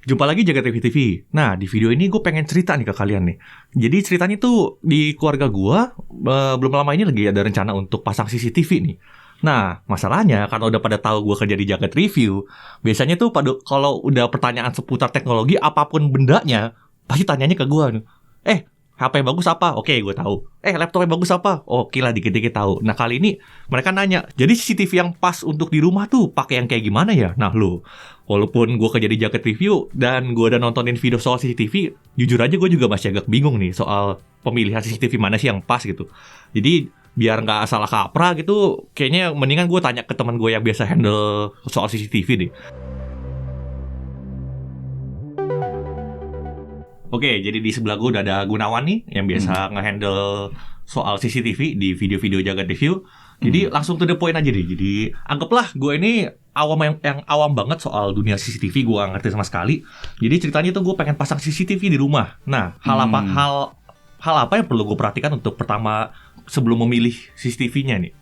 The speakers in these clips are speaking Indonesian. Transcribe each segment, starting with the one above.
Jumpa lagi Jagat TV TV. Nah, di video ini gue pengen cerita nih ke kalian nih. Jadi ceritanya tuh di keluarga gue belum lama ini lagi ada rencana untuk pasang CCTV nih. Nah, masalahnya karena udah pada tahu gue kerja di Jagat Review, biasanya tuh kalau udah pertanyaan seputar teknologi apapun bendanya, pasti tanyanya ke gue nih. HP bagus apa? Oke, gue tahu. Laptopnya bagus apa? Oke lah, dikit-dikit tahu. Nah, kali ini mereka nanya, jadi CCTV yang pas untuk di rumah tuh pakai yang kayak gimana ya? Nah, walaupun gue kerja di Jagat Review dan gue udah nontonin video soal CCTV, jujur aja gue juga masih agak bingung nih soal pemilihan CCTV mana sih yang pas gitu. Jadi biar nggak salah kaprah gitu, kayaknya mendingan gue tanya ke teman gue yang biasa handle soal CCTV deh. Oke, jadi di sebelah gue udah ada Gunawan nih yang biasa ngehandle soal CCTV di video-video Jagat Review. Jadi langsung to the point aja deh. Jadi anggaplah gue ini awam yang awam banget soal dunia CCTV, gue gak ngerti sama sekali. Jadi ceritanya tuh gue pengen pasang CCTV di rumah. Nah, hal apa yang perlu gue perhatikan untuk pertama sebelum memilih CCTV-nya nih?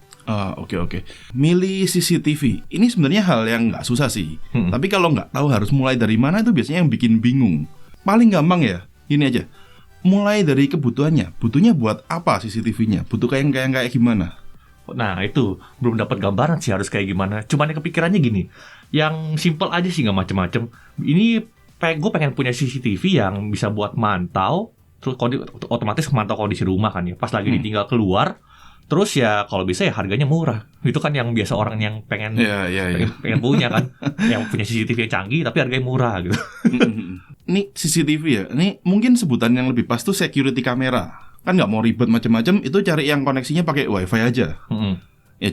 Oke. Milih CCTV ini sebenarnya hal yang nggak susah sih. Tapi kalau nggak tahu harus mulai dari mana itu biasanya yang bikin bingung. Paling gampang ya, ini aja. Mulai dari kebutuhannya. Butuhnya buat apa CCTV-nya? Butuh kayak gimana? Nah, itu belum dapat gambaran sih harus kayak gimana. Cuman yang kepikirannya gini, yang simple aja sih, nggak macem-macem. Ini gue pengen punya CCTV yang bisa buat mantau, terus otomatis mantau kondisi rumah kan ya. Pas lagi ditinggal keluar, terus ya kalau bisa ya harganya murah. Itu kan yang biasa orang yang pengen punya kan, yang punya CCTV yang canggih tapi harganya murah gitu. Ini CCTV ya, ini mungkin sebutan yang lebih pas tuh security camera. Kan nggak mau ribet macam-macam, itu cari yang koneksinya pakai wifi aja. Ya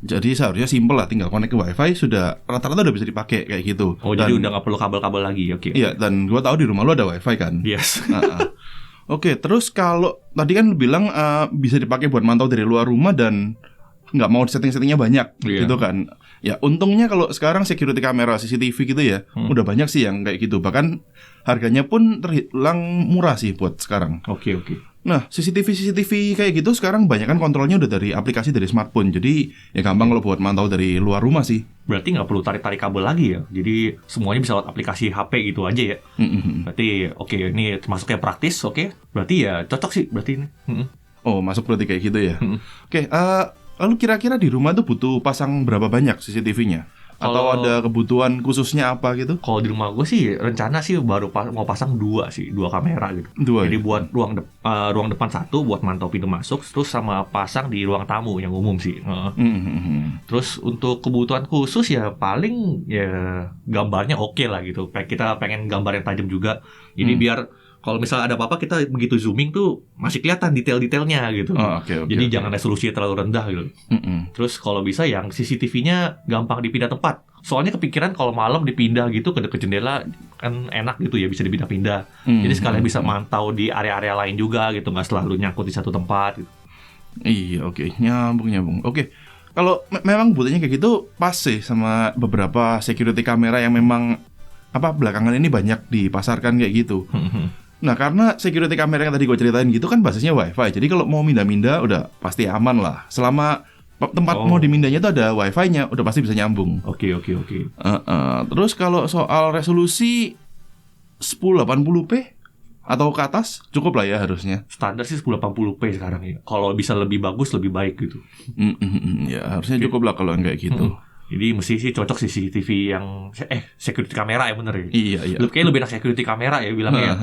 jadi seharusnya simple lah, tinggal connect ke wifi sudah rata-rata udah bisa dipakai kayak gitu. Jadi udah nggak perlu kabel-kabel lagi, oke. Iya, dan gua tahu di rumah lo ada wifi kan. Yes. Oke, terus kalau tadi kan lu bilang bisa dipakai buat mantau dari luar rumah dan nggak mau setting-settingnya banyak, gitu kan. Ya untungnya kalau sekarang security camera CCTV gitu ya, udah banyak sih yang kayak gitu. Bahkan harganya pun terbilang murah sih buat sekarang. Oke. Nah, CCTV kayak gitu sekarang banyak kan kontrolnya udah dari aplikasi dari smartphone. Jadi ya gampang kalau buat mantau dari luar rumah sih. Berarti nggak perlu tarik-tarik kabel lagi ya. Jadi semuanya bisa lewat aplikasi HP gitu aja ya. Berarti oke, ini termasuk yang praktis, oke. Berarti ya cocok sih berarti ini. Oh, masuk berarti kayak gitu ya. Oke, lalu kira-kira di rumah tuh butuh pasang berapa banyak CCTV-nya? Atau ada kebutuhan khususnya apa gitu? Kalau di rumah gue sih rencana sih baru mau pasang 2 kamera gitu. Jadi buat ruang depan 1 buat mantau pintu masuk, terus sama pasang di ruang tamu yang umum sih. Terus untuk kebutuhan khusus ya paling ya gambarnya oke lah gitu. Kita pengen gambar yang tajam juga. Jadi biar kalau misalnya ada apa-apa kita begitu zooming tuh masih kelihatan detail-detailnya gitu. Jadi jangan resolusinya terlalu rendah gitu. Terus kalau bisa yang CCTV-nya gampang dipindah tempat. Soalnya kepikiran kalau malam dipindah gitu ke dekat jendela kan enak gitu ya, bisa dipindah-pindah. Jadi sekalian bisa mantau di area-area lain juga gitu, nggak selalu nyangkut di satu tempat gitu. Iya, oke. Nyambung. Oke. Kalau memang butuhnya kayak gitu pas sih sama beberapa security kamera yang memang belakangan ini banyak dipasarkan kayak gitu. Nah, karena security kamera yang tadi gue ceritain gitu kan basisnya wifi. Jadi kalau mau mindah-mindah udah pasti aman lah. Selama tempat mau dimindahnya tuh ada wifi-nya, udah pasti bisa nyambung. Oke. Terus kalau soal resolusi 1080p atau ke atas cukup lah ya harusnya. Standar sih 1080p sekarang ya. Kalau bisa lebih bagus lebih baik gitu. Ya harusnya cukup lah kalau yang kayak gitu. Jadi mesti sih cocok sih CCTV yang security kamera ya, bener ya. Iya. Kayaknya lebih enak security kamera ya bilangnya ya.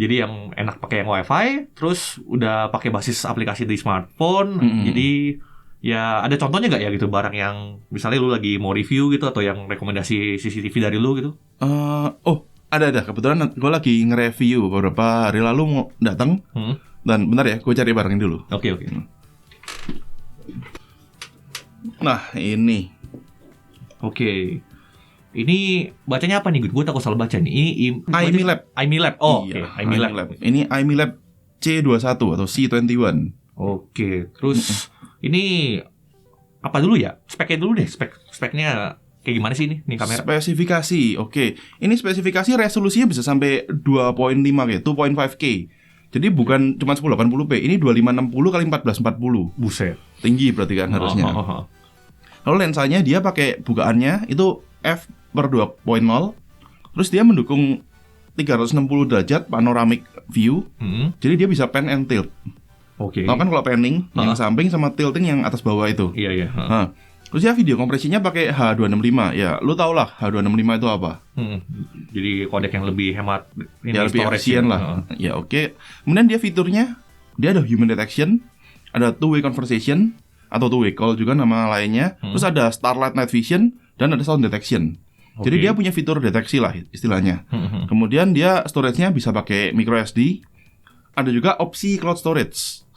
Jadi yang enak pakai yang wifi, terus udah pakai basis aplikasi di smartphone. Jadi ya ada contohnya nggak ya gitu barang yang misalnya lu lagi mau review gitu atau yang rekomendasi CCTV dari lu gitu? Ada. Kebetulan gue lagi nge-review beberapa hari lalu mau datang. Dan bentar ya, gue cari barangnya dulu. Oke. Nah, ini. Oke. Ini bacanya apa nih? Gue takut salah baca nih. Ini iMilab. iMilab. iMilab. Ini iMilab C21 atau C21. Oke. Terus ini apa dulu ya? Speknya dulu deh. Speknya kayak gimana sih ini kamera? Spesifikasi. Oke. Ini spesifikasi resolusinya bisa sampai 2.5 kayak 2.5K. Jadi bukan cuma 1080p, ini 2560 x 1440. Buset. Tinggi berarti kan harusnya. Lalu lensanya dia pakai bukaannya itu f/2.0. Terus dia mendukung 360 derajat panoramic view. Jadi dia bisa pan and tilt. Oke. Tahu kan kalau panning yang samping sama tilting yang atas bawah itu. Iya. Nah, terus ya video kompresinya pakai H265. Ya, lu tau lah H265 itu apa. Jadi kodek yang lebih hemat, Ya lebih efisien lah. Ya oke. Kemudian dia fiturnya, dia ada human detection, ada two-way conversation atau two-way call juga nama lainnya. Terus ada starlight night vision dan ada sound detection. Jadi dia punya fitur deteksi lah istilahnya. Kemudian dia storage-nya bisa pakai micro SD. Ada juga opsi cloud storage.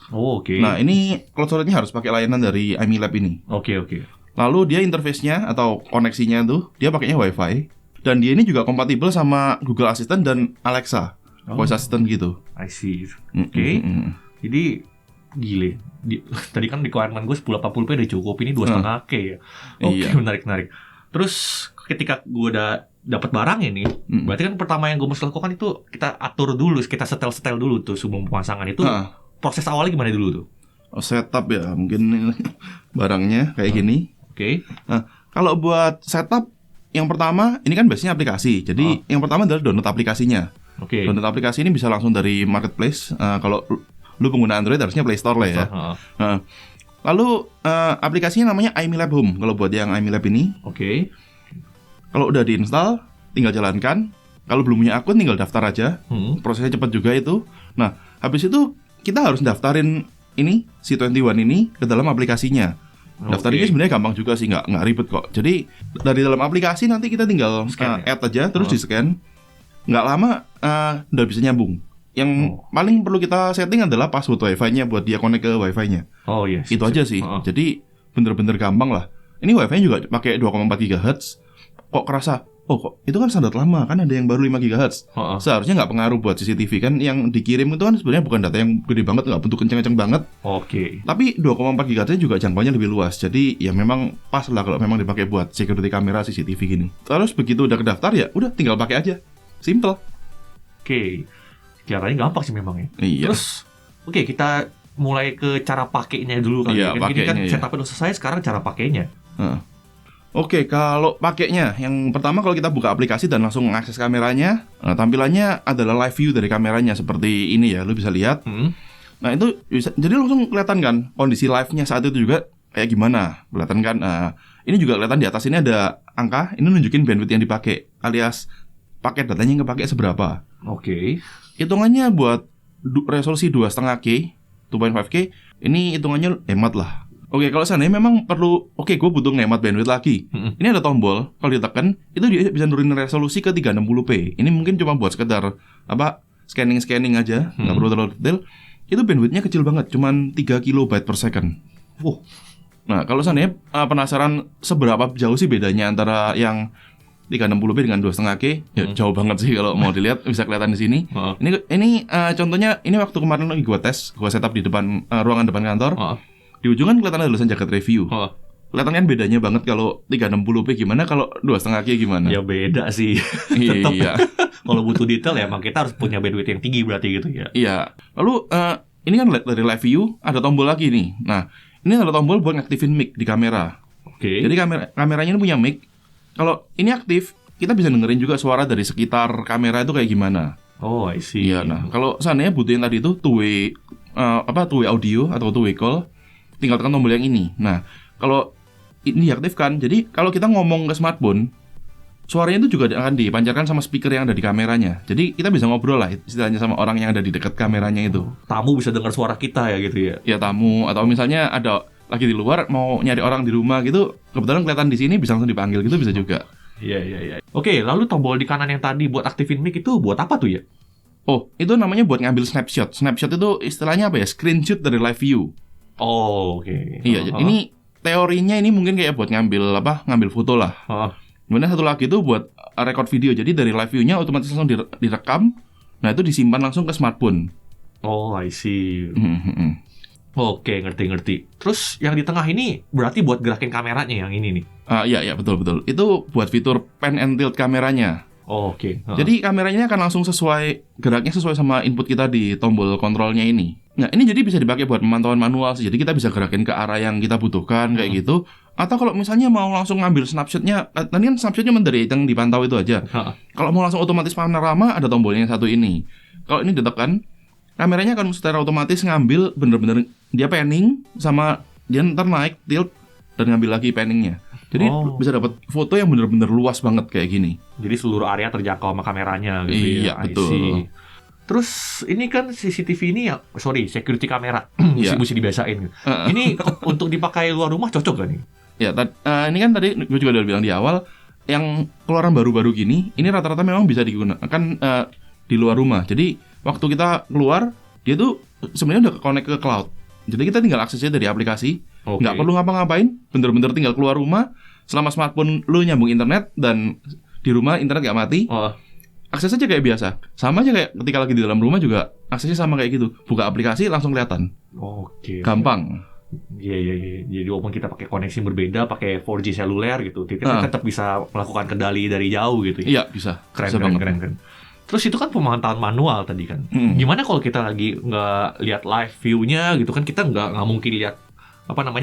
Nah ini cloud storage-nya harus pakai layanan dari iMilab ini. Oke. Lalu dia interface-nya atau koneksinya tuh dia pakainya WiFi. Dan dia ini juga kompatibel sama Google Assistant dan Alexa, voice assistant gitu. I see. Oke. Jadi gile. Tadi kan requirement gue 1080p udah cukup, ini 2,5K ya. Oke, menarik. Terus ketika gue udah dapat barang ini, berarti kan pertama yang gue mesti lakukan itu kita atur dulu, kita setel dulu tuh sebelum pemasangan itu. Proses awalnya gimana dulu tuh? Setup ya, mungkin barangnya kayak gini. Oke. Nah, kalau buat setup yang pertama, ini kan biasanya aplikasi. Jadi yang pertama adalah download aplikasinya. Download aplikasi ini bisa langsung dari marketplace. Kalau lu pengguna Android harusnya Play Store lah ya. Lalu aplikasinya namanya iMilab Home. Kalau buat yang iMilab ini. Kalau udah diinstal, tinggal jalankan. Kalau belum punya akun, tinggal daftar aja. Prosesnya cepat juga itu. Nah, habis itu kita harus daftarin ini C21 ini ke dalam aplikasinya. Daftarinnya sebenarnya gampang juga sih, nggak ribet kok. Jadi dari dalam aplikasi nanti kita tinggal add aja, terus di scan. Nggak lama udah bisa nyambung. Yang paling perlu kita setting adalah password WiFi-nya buat dia connect ke WiFi-nya. Itu aja sih. Jadi bener-bener gampang lah. Ini WiFi-nya juga pakai 2,4 GHz. Kok kerasa? Kok itu kan standar lama, kan ada yang baru 5 GHz. Seharusnya nggak pengaruh buat CCTV kan. Yang dikirim itu kan sebenarnya bukan data yang gede banget, nggak bentuk kenceng-kenceng banget. Tapi 2,4 GHz juga jangkauannya lebih luas. Jadi ya memang pas lah kalau memang dipakai buat security kamera CCTV gini. Terus begitu udah kedaftar ya udah tinggal pakai aja. Simple. Caranya gampang sih memang ya. Terus kita mulai ke cara pakainya dulu kali. Ini kan setupnya udah selesai, sekarang cara pakainya. Kalau pakainya, yang pertama kalau kita buka aplikasi dan langsung mengakses kameranya, tampilannya adalah live view dari kameranya seperti ini ya, lu bisa lihat. Nah itu bisa, jadi langsung kelihatan kan kondisi live-nya saat itu juga kayak gimana, kelihatan kan. Ini juga kelihatan di atas ini ada angka, ini nunjukin bandwidth yang dipakai, alias paket datanya yang kepake seberapa. Hitungannya buat resolusi 2,5K, 2.5K, ini hitungannya hemat lah. Kalau seandainya memang perlu, gue butuh ngehemat bandwidth lagi. Ini ada tombol, kalau ditekan itu dia bisa nurunin resolusi ke 360p. Ini mungkin cuma buat sekedar scanning aja, nggak perlu terlalu detail. Itu bandwidthnya kecil banget, cuma 3 kilobyte per second. Nah, kalau seandainya penasaran seberapa jauh sih bedanya antara yang 360p dengan 2,5K, ya jauh banget sih kalau mau dilihat, bisa kelihatan di sini. Ini contohnya, ini waktu kemarin lagi gue setup di depan ruangan depan kantor. Di ujung kan kelihatan ada tulisan jaket review. Kelihatan kan bedanya banget kalau 360p gimana, kalau 2,5K gimana? Ya beda sih. Iya. Kalau butuh detail ya emang kita harus punya bandwidth yang tinggi berarti gitu ya. Iya. Lalu ini kan dari live view ada tombol lagi nih. Nah, ini ada tombol buat ngaktifin mic di kamera. Jadi kameranya ini punya mic. Kalau ini aktif, kita bisa dengerin juga suara dari sekitar kamera itu kayak gimana. I see. Iya. Nah, kalau seandainya butuh yang tadi itu two-way audio atau two-way call, tinggal tekan tombol yang ini. Nah, kalau ini diaktifkan, jadi kalau kita ngomong ke smartphone, suaranya itu juga akan dipancarkan sama speaker yang ada di kameranya. Jadi kita bisa ngobrol lah istilahnya sama orang yang ada di dekat kameranya itu. Tamu bisa dengar suara kita ya gitu ya? Ya tamu, atau misalnya ada lagi di luar mau nyari orang di rumah gitu, kebetulan kelihatan di sini bisa langsung dipanggil gitu, bisa juga. Iya. Lalu tombol di kanan yang tadi buat aktifin mic itu buat apa tuh ya? Itu namanya buat ngambil snapshot. Snapshot itu istilahnya apa ya? Screenshot dari live view. Iya, ini teorinya ini mungkin kayak buat ngambil foto lah. Kemudian satu lagi itu buat record video. Jadi dari live view-nya otomatis langsung direkam. Nah, itu disimpan langsung ke smartphone. I see. Ngerti. Terus yang di tengah ini berarti buat gerakin kameranya yang ini nih. Iya, betul. Itu buat fitur pan and tilt kameranya. Jadi kameranya akan langsung geraknya sesuai sama input kita di tombol kontrolnya ini. Nah, ini jadi bisa dipakai buat pemantauan manual sih. Jadi kita bisa gerakin ke arah yang kita butuhkan kayak gitu. Atau kalau misalnya mau langsung ngambil snapshotnya, tadi kan snapshot cuma dari yang dipantau itu aja. Kalau mau langsung otomatis panorama, ada tombolnya yang satu ini. Kalau ini ditekan, kameranya akan secara otomatis ngambil bener-bener dia panning sama dia ntar naik tilt dan ngambil lagi panningnya. Jadi bisa dapat foto yang bener-bener luas banget kayak gini. Jadi seluruh area terjangkau sama kameranya gitu iya, ya. Betul. Terus ini kan CCTV ini ya, security kamera mesti dibiasain. Ini untuk dipakai luar rumah cocok gak nih? Ya, ini kan tadi gue juga udah bilang di awal, yang keluaran baru-baru gini, ini rata-rata memang bisa digunakan di luar rumah. Jadi waktu kita keluar, dia tuh sebenarnya udah connect ke cloud. Jadi kita tinggal aksesnya dari aplikasi, nggak perlu ngapa-ngapain, bener-bener tinggal keluar rumah, selama smartphone lu nyambung internet dan di rumah internet nggak mati. Akses aja kayak biasa. Sama aja kayak ketika lagi di dalam rumah juga aksesnya sama kayak gitu. Buka aplikasi langsung kelihatan. Gampang. Iya. Jadi walaupun kita pakai koneksi berbeda, pakai 4G seluler gitu, kita tetap bisa melakukan kendali dari jauh gitu. Iya, bisa. Keren. Terus itu kan pemantauan manual tadi kan. Gimana kalau kita lagi nggak lihat live view-nya gitu kan, kita nggak mungkin lihat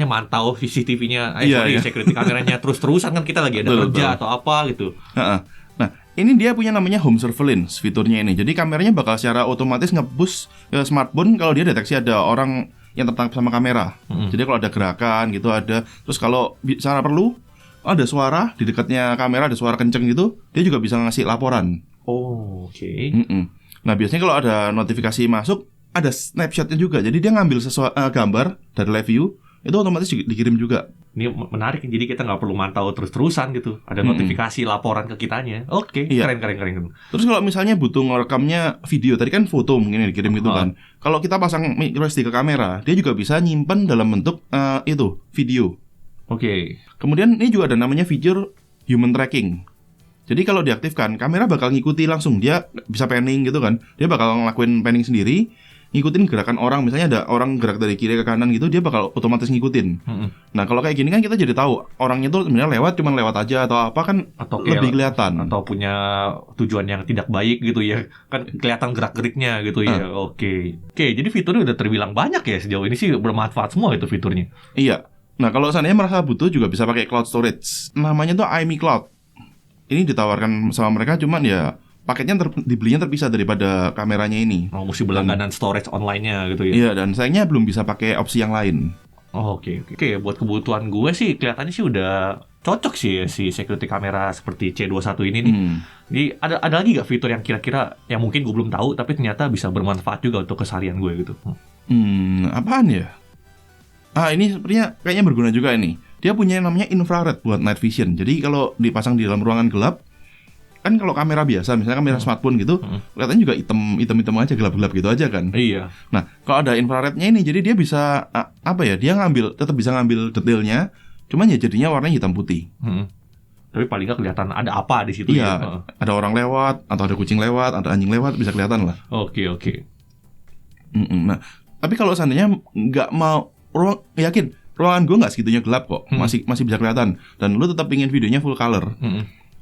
mantau CCTV-nya, security kameranya terus-terusan kan, kita lagi ada kerja atau apa gitu. Nah, ini dia punya namanya home surveillance fiturnya ini. Jadi kameranya bakal secara otomatis nge-boost ke smartphone kalau dia deteksi ada orang yang tertangkap sama kamera. Jadi kalau ada gerakan gitu ada. Terus kalau secara perlu ada suara di dekatnya kamera, ada suara kenceng gitu, dia juga bisa ngasih laporan. Nah, biasanya kalau ada notifikasi masuk, ada snapshotnya juga. Jadi dia ngambil gambar dari live view, itu otomatis dikirim juga. Ini menarik, jadi kita nggak perlu mantau terus-terusan gitu. Ada notifikasi laporan ke kitanya. Keren. Terus kalau misalnya butuh ngerekamnya video, tadi kan foto mungkin yang dikirim gitu kan. Kalau kita pasang microSD ke kamera, dia juga bisa nyimpen dalam bentuk itu video. Kemudian ini juga ada namanya fitur human tracking. Jadi kalau diaktifkan, kamera bakal ngikuti langsung. Dia bisa panning gitu kan. Dia bakal ngelakuin panning sendiri, ngikutin gerakan orang. Misalnya ada orang gerak dari kiri ke kanan gitu, dia bakal otomatis ngikutin. Nah, kalau kayak gini kan kita jadi tahu orangnya tuh sebenarnya cuman lewat aja atau apa kan, atau lebih kelihatan. Atau punya tujuan yang tidak baik gitu ya. Kan kelihatan gerak-geriknya gitu ya. Oke, jadi fiturnya udah terbilang banyak ya sejauh ini sih, bermanfaat semua itu fiturnya. Iya. Nah, kalau seandainya merasa butuh juga bisa pakai cloud storage. Namanya tuh iMeCloud. Ini ditawarkan sama mereka, cuman ya paketnya dibelinya terpisah daripada kameranya ini. Mesti berlangganan storage online-nya gitu ya. Iya, dan sayangnya belum bisa pakai opsi yang lain. Oke, buat kebutuhan gue sih kelihatannya sih udah cocok sih ya, si security kamera seperti C21 ini nih. Jadi ada lagi gak fitur yang kira-kira yang mungkin gue belum tahu tapi ternyata bisa bermanfaat juga untuk keseharian gue gitu? Apaan ya? Ini sepertinya kayaknya berguna juga ini. Dia punya yang namanya infrared buat night vision. Jadi kalau dipasang di dalam ruangan gelap, kan kalau kamera biasa, misalnya kamera smartphone gitu, kelihatannya juga hitam aja, gelap-gelap gitu aja kan. Iya. Nah, kalau ada infrarednya ini, jadi dia bisa dia tetap bisa ngambil detailnya, cuman ya jadinya warnanya hitam putih. Tapi paling nggak kelihatan ada apa di situ. Iya, ada orang lewat, atau ada kucing lewat, ada anjing lewat, bisa kelihatan lah. Oke. Nah, tapi kalau seandainya nggak mau, yakin ruangan gue nggak segitunya gelap kok, masih bisa kelihatan, dan lu tetap ingin videonya full color.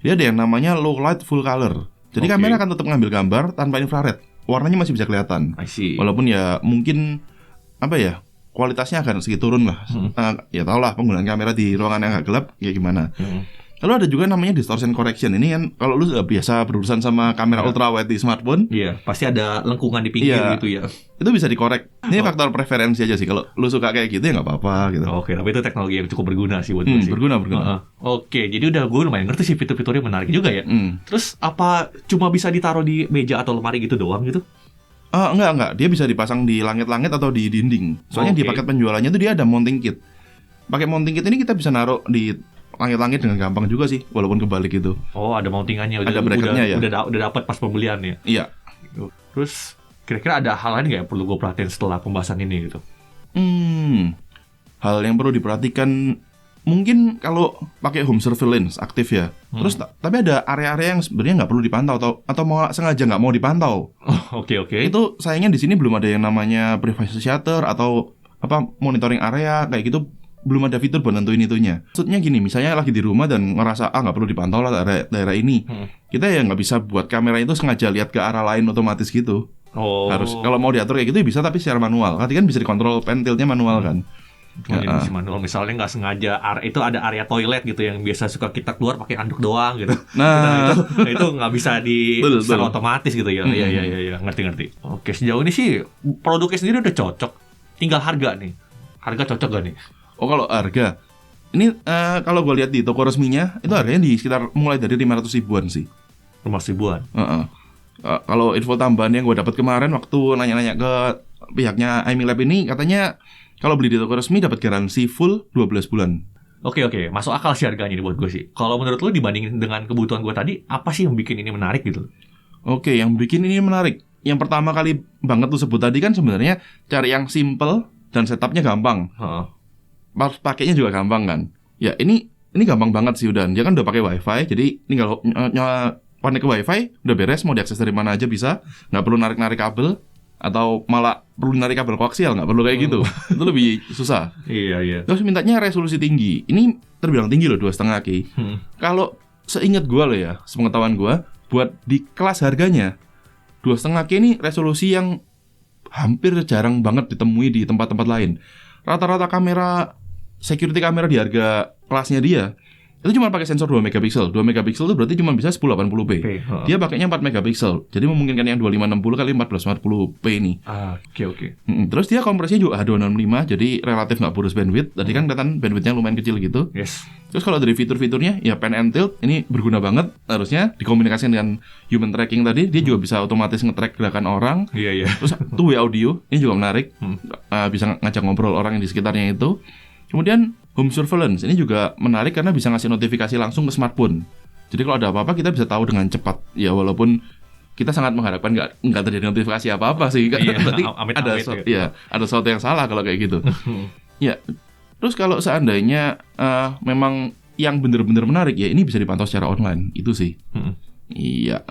Dia ada yang namanya low light full color. Jadi kamera akan tetap ngambil gambar tanpa infrared, warnanya masih bisa kelihatan. Walaupun ya mungkin kualitasnya akan sedikit turun lah. Ya tau lah penggunaan kamera di ruangan yang agak gelap kayak gimana. Lalu ada juga namanya distortion correction. Ini kan kalau lu biasa berurusan sama kamera ultrawide di smartphone, pasti ada lengkungan di pinggir gitu ya. Itu bisa dikorek. Ini faktor preferensi aja sih. Kalau lu suka kayak gitu ya nggak apa-apa gitu. Oke, tapi itu teknologi yang cukup berguna sih buat gue sih. Berguna. Oke, jadi udah gue lumayan ngerti sih fitur-fiturnya menarik juga ya. Terus apa cuma bisa ditaruh di meja atau lemari gitu doang gitu? Enggak. Dia bisa dipasang di langit-langit atau di dinding. Soalnya di paket penjualannya tuh dia ada mounting kit. Pakai mounting kit ini kita bisa naruh di langit-langit dengan gampang juga sih, walaupun kebalik gitu. Ada mountingannya, ada bracketnya ya. Udah dapat pas pembelian ya. Iya. Terus kira-kira ada hal lain nggak yang perlu gue perhatiin setelah pembahasan ini gitu? Hal yang perlu diperhatikan mungkin kalau pakai home surveillance aktif ya. Terus tapi ada area-area yang sebenarnya nggak perlu dipantau atau mau sengaja nggak mau dipantau. Oke. Itu sayangnya di sini belum ada yang namanya privacy shutter atau monitoring area kayak gitu. Belum ada fitur buat nentuin itunya. Maksudnya gini, misalnya lagi di rumah dan ngerasa nggak perlu dipantau lah daerah ini. Kita ya nggak bisa buat kamera itu sengaja lihat ke arah lain otomatis gitu. Harus kalau mau diatur kayak gitu bisa, tapi secara manual. Tadi kan bisa dikontrol pen tiltnya manual kan. Cuma jadi fungsi manual. Misalnya nggak sengaja itu ada area toilet gitu yang biasa suka kita keluar pakai anduk doang gitu. Nah, itu nggak bisa secara otomatis gitu ya. Iya, ngerti. Oke, sejauh ini sih produknya sendiri udah cocok. Tinggal harga nih. Harga cocok gak nih? Oh, kalau harga ini kalau gue lihat di toko resminya itu harganya di sekitar mulai dari 500 ribuan sih. 500 ribuan. Kalau info tambahan yang gue dapat kemarin waktu nanya-nanya ke pihaknya iMilab ini, katanya kalau beli di toko resmi dapat garansi full 12 bulan. Oke, masuk akal sih harganya ini buat gue sih. Kalau menurut lu dibandingin dengan kebutuhan gue tadi, apa sih yang bikin ini menarik gitu? Oke, yang bikin ini menarik, yang pertama kali banget lu sebut tadi kan sebenarnya cari yang simple dan setupnya gampang. Pakainya juga gampang kan. Ya ini gampang banget sih udah. Dia kan udah pakai wifi, jadi tinggal connect ke wifi, udah beres, mau diakses dari mana aja bisa, nggak perlu narik-narik kabel, atau malah perlu narik kabel koaksial, nggak perlu kayak gitu. Itu lebih susah. Iya. Terus mintanya resolusi tinggi. Ini terbilang tinggi loh, 2,5K. Kalau seingat gue loh ya, sepengetahuan gue, buat di kelas harganya 2,5K ini resolusi yang hampir jarang banget ditemui di tempat-tempat lain. Rata-rata security kamera di harga kelasnya dia itu cuma pakai sensor 2 megapiksel. 2 megapiksel itu berarti cuma bisa 1080p. Dia pakainya 4 megapiksel. Jadi memungkinkan yang 2560 kali 1440p ini. Oke. Terus dia kompresinya juga H265, jadi relatif nggak boros bandwidth. Tadi kan kelihatan bandwidthnya lumayan kecil gitu. Yes. Terus kalau dari fitur-fiturnya, ya pan and tilt ini berguna banget. Harusnya dikomunikasikan dengan human tracking tadi, dia juga bisa otomatis nge-track gerakan orang. Iya. Terus two-way audio, ini juga menarik. Bisa ngajak ngobrol orang yang di sekitarnya itu. Kemudian home surveillance ini juga menarik karena bisa ngasih notifikasi langsung ke smartphone. Jadi kalau ada apa-apa kita bisa tahu dengan cepat. Ya walaupun kita sangat mengharapkan nggak terjadi notifikasi apa-apa sih. Iya, berarti ada sesuatu yang salah kalau kayak gitu. Ya. Terus kalau seandainya memang yang benar-benar menarik, ya ini bisa dipantau secara online. Itu sih. Iya.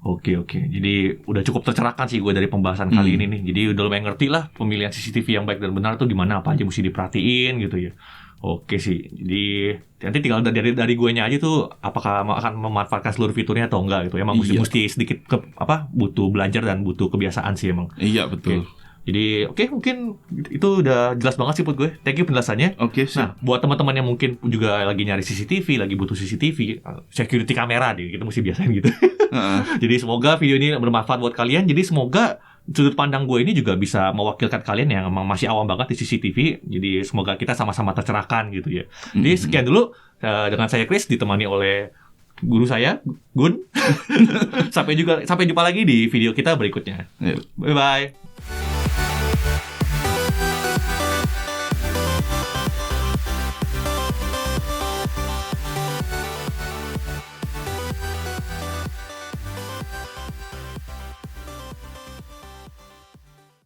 Oke. Jadi udah cukup tercerahkan sih gue dari pembahasan kali ini nih. Jadi udah lumayan ngerti lah pemilihan CCTV yang baik dan benar tuh di mana, apa aja mesti diperhatiin gitu ya. Oke sih. Jadi nanti tinggal dari guenya aja tuh apakah akan memanfaatkan seluruh fiturnya atau enggak gitu. Emang mesti sedikit butuh belajar dan butuh kebiasaan sih emang. Iya, betul. Jadi mungkin itu udah jelas banget sih buat gue. Thank you penjelasannya. Oke sih. Nah, buat teman-teman yang mungkin juga lagi nyari CCTV, lagi butuh CCTV, security kamera deh, kita mesti biasain gitu. Jadi semoga video ini bermanfaat buat kalian. Jadi semoga sudut pandang gue ini juga bisa mewakilkan kalian yang emang masih awam banget di CCTV. Jadi semoga kita sama-sama tercerahkan gitu ya. Jadi sekian dulu dengan saya Chris ditemani oleh guru saya Gun. Sampai jumpa lagi di video kita berikutnya. Bye bye.